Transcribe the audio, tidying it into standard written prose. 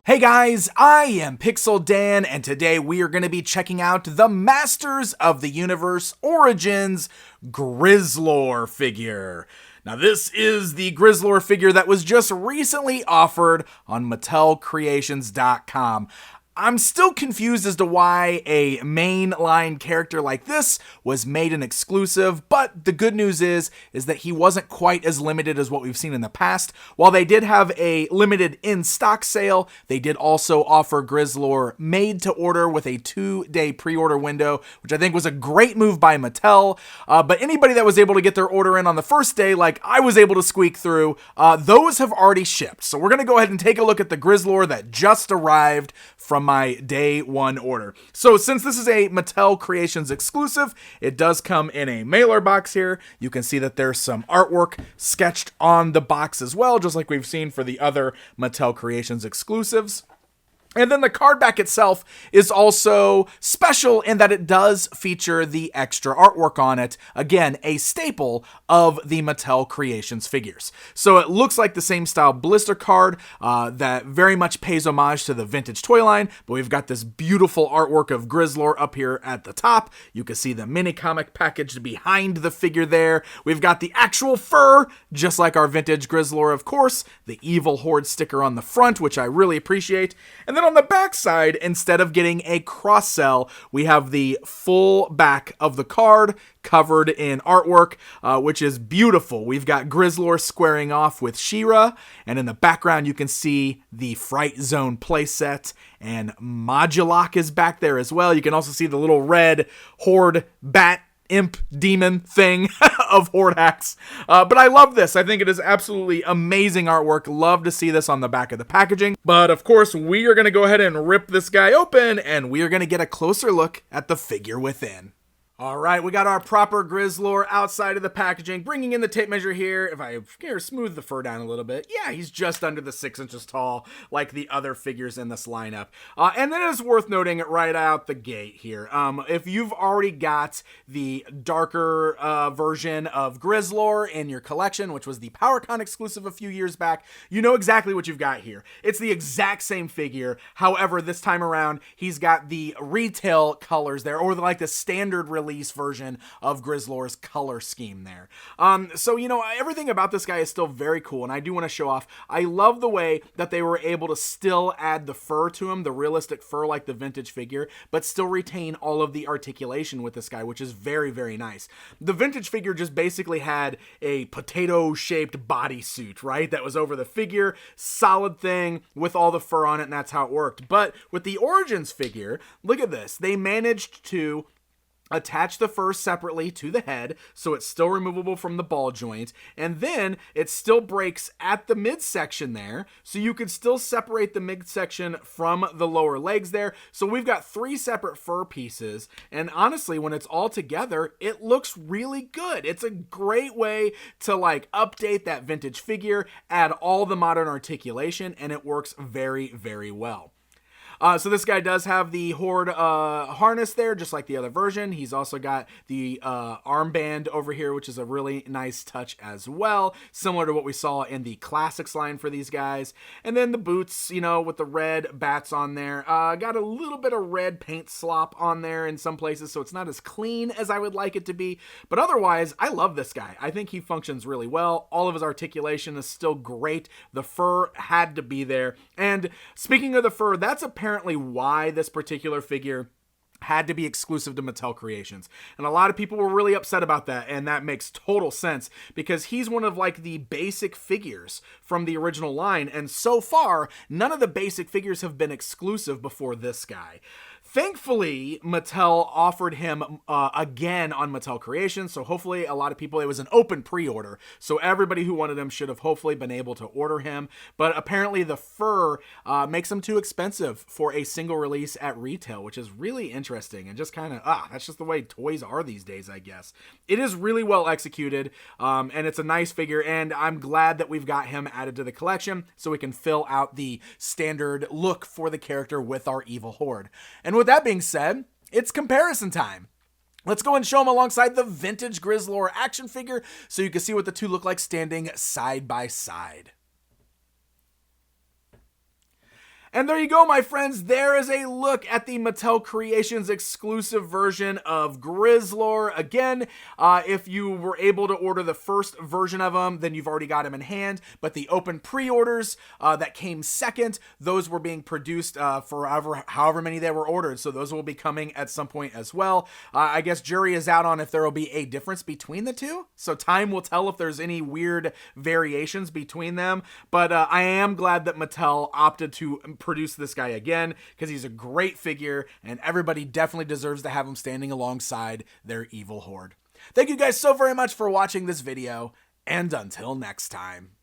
Hey guys, I am Pixel Dan, and today we are going to be checking out the Masters of the Universe Origins Grizzlor figure. Now this is the Grizzlor figure that was just recently offered on MattelCreations.com. I'm still confused as to why a mainline character like this was made an exclusive, but the good news is that he wasn't quite as limited as what we've seen in the past. While they did have a limited in-stock sale, they did also offer Grizzlor made to order with a 2-day pre-order window, which I think was a great move by Mattel. But anybody that was able to get their order in on the first day, like I was able to squeak through, those have already shipped. So we're going to go ahead and take a look at the Grizzlor that just arrived from my day one order. So since this is a Mattel Creations exclusive, it does come in a mailer box here. You can see that there's some artwork sketched on the box as well, just like we've seen for the other Mattel Creations exclusives. And then the card back itself is also special in that it does feature the extra artwork on it. Again, a staple of the Mattel Creations figures. So it looks like the same style blister card that very much pays homage to the vintage toy line, but we've got this beautiful artwork of Grizzlor up here at the top. You can see the mini comic packaged behind the figure there. We've got the actual fur, just like our vintage Grizzlor, of course. The Evil Horde sticker on the front, which I really appreciate. And then on the back side, instead of getting a cross sell, we have the full back of the card covered in artwork, which is beautiful. We've got Grizzlor squaring off with She-Ra, and in the background you can see the Fright Zone playset, and Modulok is back there as well. You can also see the little red Horde bat imp demon thing of Horde hacks. But I love this. I think it is absolutely amazing artwork. Love to see this on the back of the packaging. But of course, we are going to go ahead and rip this guy open, and we are going to get a closer look at the figure within. All right, we got our proper Grizzlor outside of the packaging. Bringing in the tape measure here. If I here smooth the fur down a little bit, yeah, he's just under the 6 inches tall, like the other figures in this lineup. And then it's worth noting right out the gate here. If you've already got the darker version of Grizzlor in your collection, which was the PowerCon exclusive a few years back, you know exactly what you've got here. It's the exact same figure. However, this time around, he's got the retail colors there, or like the standard release version of Grizzlor's color scheme there. So, you know, everything about this guy is still very cool, and I do want to show off. I love the way that they were able to still add the fur to him, the realistic fur like the vintage figure, but still retain all of the articulation with this guy, which is very, very nice. The vintage figure just basically had a potato-shaped bodysuit, right? That was over the figure, solid thing with all the fur on it, and that's how it worked. But with the Origins figure, look at this. They managed to attach the fur separately to the head, so it's still removable from the ball joint, and then it still breaks at the midsection there, so you could still separate the midsection from the lower legs there. So we've got 3 separate fur pieces, and honestly, when it's all together, it looks really good. It's a great way to like update that vintage figure, add all the modern articulation, and it works very, very well. So this guy does have the Horde harness there, just like the other version. He's also got the armband over here, which is a really nice touch as well, similar to what we saw in the Classics line for these guys. And then the boots, you know, with the red bats on there. Got a little bit of red paint slop on there in some places, so it's not as clean as I would like it to be. But otherwise, I love this guy. I think he functions really well. All of his articulation is still great. The fur had to be there. And speaking of the fur, that's apparently why this particular figure had to be exclusive to Mattel Creations. And a lot of people were really upset about that, and that makes total sense because he's one of like the basic figures from the original line, and so far, none of the basic figures have been exclusive before this guy. Thankfully, Mattel offered him again on Mattel Creations, so hopefully a lot of people, it was an open pre-order, so everybody who wanted him should have hopefully been able to order him, but apparently the fur makes him too expensive for a single release at retail, which is really interesting, and just kind of, that's just the way toys are these days, I guess. It is really well executed, and it's a nice figure, and I'm glad that we've got him added to the collection, so we can fill out the standard look for the character with our Evil Horde. And with that being said, it's comparison time. Let's go and show them alongside the vintage Grizzlor action figure so you can see what the two look like standing side by side. And there you go, my friends. There is a look at the Mattel Creations exclusive version of Grizzlor. Again, if you were able to order the first version of them, then you've already got them in hand. But the open pre-orders that came second, those were being produced for however many they were ordered. So those will be coming at some point as well. I guess jury is out on if there will be a difference between the two. So time will tell if there's any weird variations between them. But I am glad that Mattel opted to produce this guy again, because he's a great figure and everybody definitely deserves to have him standing alongside their evil horde. Thank you guys so very much for watching this video, and until next time.